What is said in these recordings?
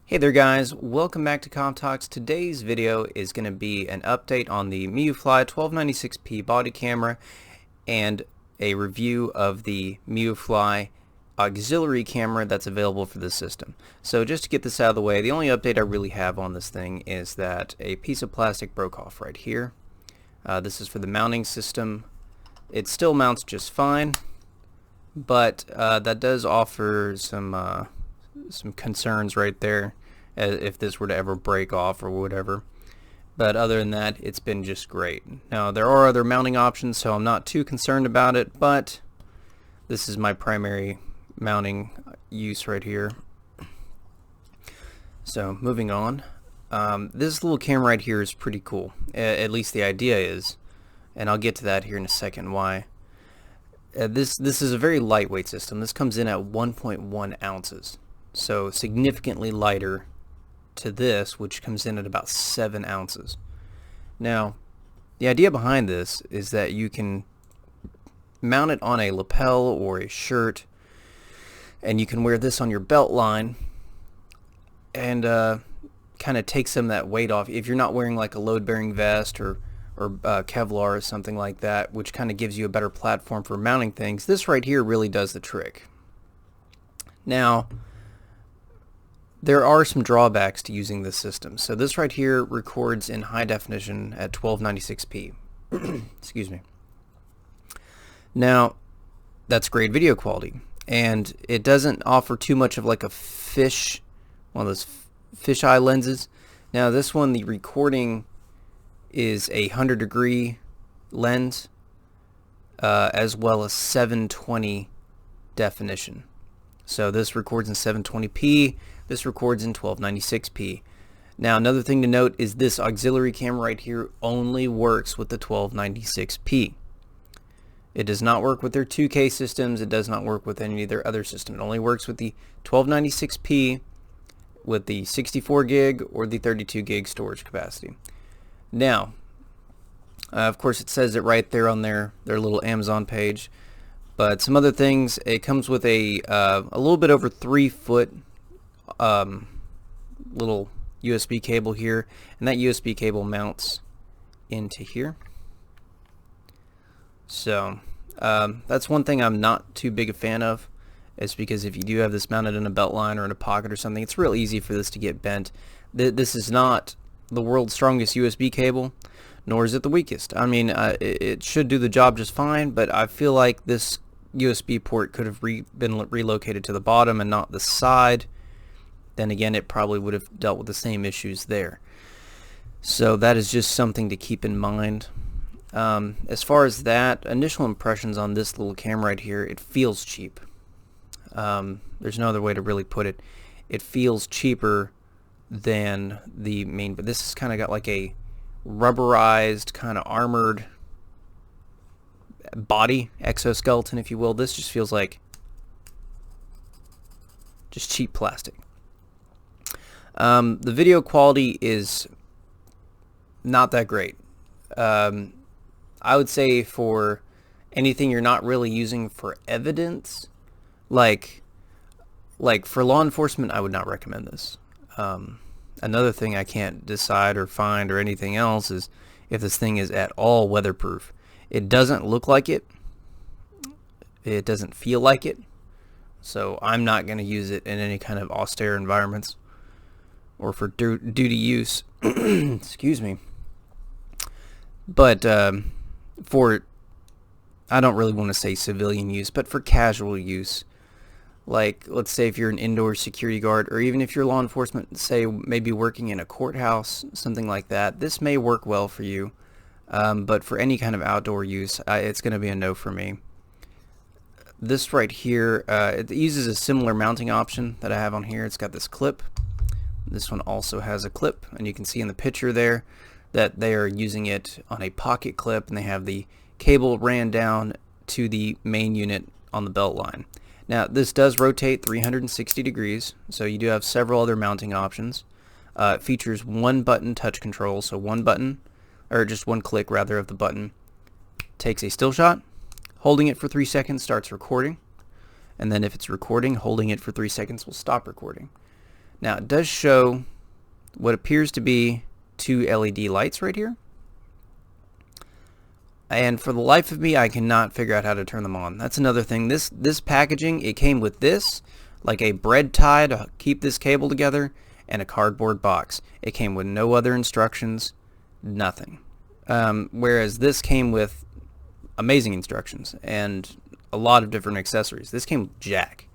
Hey there guys, welcome back to Coptalks. Today's video is going to be an update on the MIUFLY 1296p body camera and a review of the MIUFLY auxiliary camera that's available for this system. So just to get this out of the way, the only update I really have on this thing is that a piece of plastic broke off right here. This is for the mounting system. It still mounts just fine, but that does offer some concerns right there if this were to ever break off or whatever. But other than that, it's been just great. Now there are other mounting options, so I'm not too concerned about it, but this is my primary mounting use right here. So moving on, this little camera right here is pretty cool. At least the idea is, and I'll get to that here in a second why. This is a very lightweight system. This comes in at 1.1 ounces. So significantly lighter to this, which comes in at about 7 ounces. Now, the idea behind this is that you can mount it on a lapel or a shirt, and you can wear this on your belt line and kind of take some of that weight off if you're not wearing like a load-bearing vest or Kevlar or something like that, which kind of gives you a better platform for mounting things. This right here really does the trick. Now, there are some drawbacks to using this system. So this right here records in high definition at 1296p. Excuse me. Now, that's great video quality, and it doesn't offer too much of like a one of those fisheye lenses. Now this one, the recording is a 100-degree lens, as well as 720 definition. So this records in 720p, this records in 1296p. Now another thing to note is this auxiliary camera right here only works with the 1296p. It does not work with their 2K systems, it does not work with any of their other systems. It only works with the 1296p with the 64 gig or the 32 gig storage capacity. Now, of course it says it right there on their little Amazon page. But some other things, it comes with a little bit over 3-foot little USB cable here, and that USB cable mounts into here. So that's one thing I'm not too big a fan of, is because if you do have this mounted in a belt line or in a pocket or something, it's real easy for this to get bent. This is not the world's strongest USB cable, nor is it the weakest. I mean, it should do the job just fine, but I feel like this USB port could have been relocated to the bottom and not the side. Then again, it probably would have dealt with the same issues there. So that is just something to keep in mind. As far as that, initial impressions on this little camera right here, it feels cheap. There's no other way to really put it. It feels cheaper than the main, but this has kind of got like a rubberized, kind of armored body, exoskeleton if you will. This just feels like just cheap plastic. The video quality is not that great. I would say for anything you're not really using for evidence, like for law enforcement, I would not recommend this. Another thing I can't decide or find or anything else is if this thing is at all weatherproof. It doesn't look like it. It doesn't feel like it. So I'm not going to use it in any kind of austere environments or for duty use. Excuse me. But for, I don't really want to say civilian use, but for casual use, like let's say if you're an indoor security guard, or even if you're law enforcement, say maybe working in a courthouse, something like that, this may work well for you. But for any kind of outdoor use, it's going to be a no for me. This right here, it uses a similar mounting option that I have on here. It's got this clip. This one also has a clip, and you can see in the picture there that they are using it on a pocket clip, and they have the cable ran down to the main unit on the belt line. Now this does rotate 360 degrees, so you do have several other mounting options. It features one button touch control, so one button, or just one click rather of the button, takes a still shot, holding it for 3 seconds starts recording, and then if it's recording, holding it for 3 seconds will stop recording. Now it does show what appears to be 2 LED lights right here. And for the life of me, I cannot figure out how to turn them on. That's another thing. This packaging, it came with this, like a bread tie to keep this cable together, and a cardboard box. It came with no other instructions, nothing. Whereas this came with amazing instructions and a lot of different accessories. This came with jack.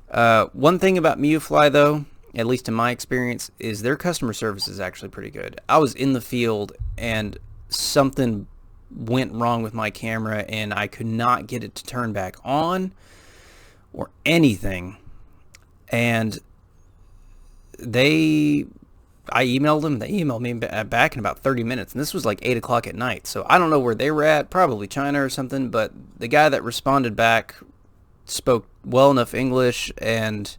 One thing about MIUFLY though, at least in my experience, is their customer service is actually pretty good. I was in the field and something went wrong with my camera and I could not get it to turn back on or anything. And I emailed them. They emailed me back in about 30 minutes, and this was like 8 o'clock at night. So I don't know where they were at, probably China or something, but the guy that responded back spoke well enough English and,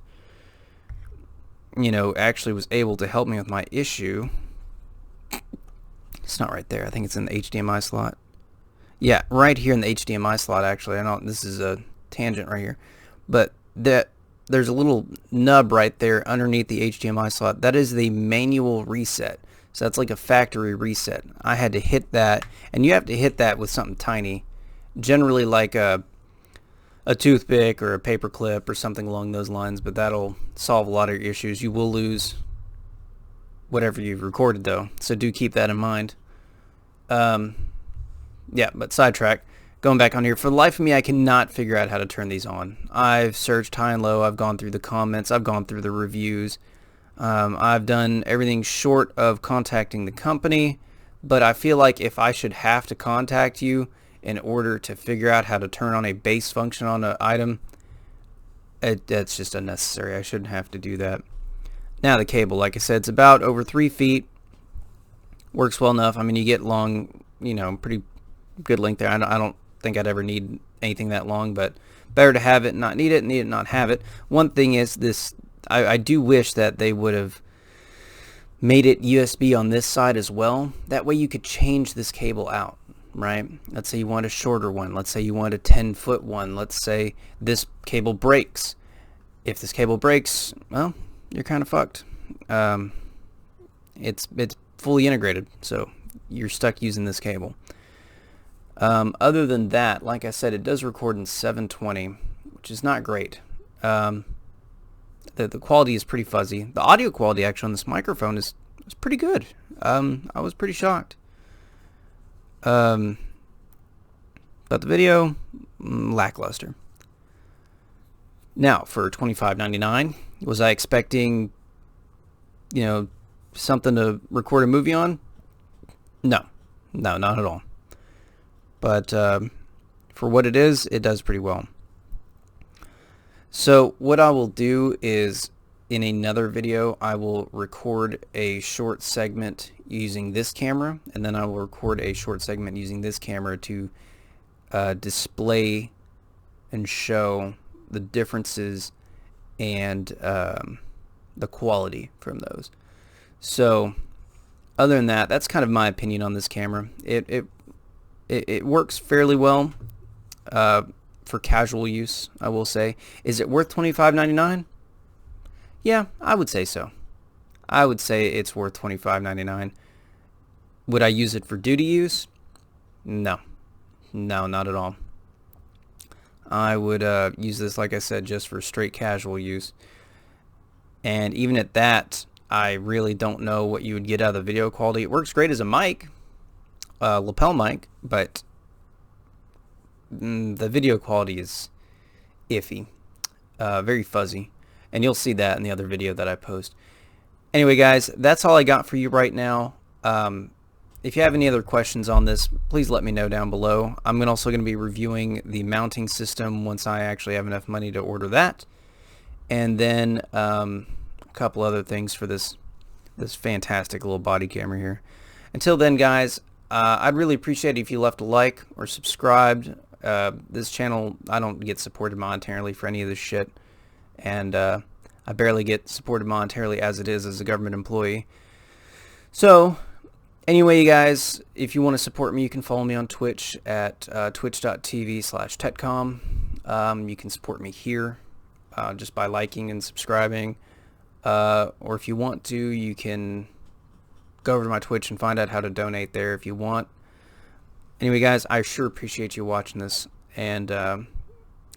you know, actually was able to help me with my issue. It's not right there. I think it's in the HDMI slot. Yeah, right here in the HDMI slot, actually. I know this is a tangent right here, but there's a little nub right there underneath the HDMI slot. That is the manual reset. So that's like a factory reset. I had to hit that, and you have to hit that with something tiny, generally like a toothpick or a paper clip or something along those lines, but that'll solve a lot of your issues. You will lose whatever you've recorded though, so do keep that in mind. Yeah, but sidetrack. Going back on here, for the life of me, I cannot figure out how to turn these on. I've searched high and low. I've gone through the comments. I've gone through the reviews. I've done everything short of contacting the company, but I feel like if I should have to contact you in order to figure out how to turn on a base function on an item, that's just unnecessary. I shouldn't have to do that. Now the cable, like I said, it's about over 3 feet. Works well enough. I mean, you get long, you know, pretty good length there. I don't think I'd ever need anything that long, but better to have it and not need it, need it not have it. One thing is this, I do wish that they would have made it USB on this side as well. That way you could change this cable out, right? Let's say you want a shorter one. Let's say you want a 10-foot one. Let's say this cable breaks. If this cable breaks, well, you're kind of fucked. It's fully integrated, so you're stuck using this cable. Other than that, like I said, it does record in 720, which is not great. The quality is pretty fuzzy. The audio quality actually on this microphone is pretty good. I was pretty shocked. But the video, lackluster. Now, for $25.99, was I expecting, you know, something to record a movie on? No, not at all. But for what it is, it does pretty well. So what I will do is, in another video, I will record a short segment using this camera, and then I will record a short segment using this camera to display and show the differences and the quality from those. So other than that, that's kind of my opinion on this camera. It works fairly well for casual use, I will say. Is it worth $25.99? Yeah, I would say so. I would say it's worth $25.99. Would I use it for duty use? No, not at all. I would use this, like I said, just for straight casual use. And even at that, I really don't know what you would get out of the video quality. It works great as a mic, lapel mic, but the video quality is iffy, very fuzzy, and you'll see that in the other video that I post. Anyway, guys, that's all I got for you right now. If you have any other questions on this, please let me know down below. I'm also going to be reviewing the mounting system once I actually have enough money to order that, and then a couple other things for this fantastic little body camera here. Until then, guys, I'd really appreciate it if you left a like or subscribed. This channel, I don't get supported monetarily for any of this shit, and I barely get supported monetarily as it is as a government employee. So anyway, you guys, if you want to support me, you can follow me on Twitch at twitch.tv/tetcom. You can support me here just by liking and subscribing. or if you want to, you can go over to my Twitch and find out how to donate there if you want. Anyway, guys, I sure appreciate you watching this, and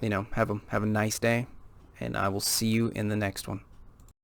you know, have a nice day, and I will see you in the next one.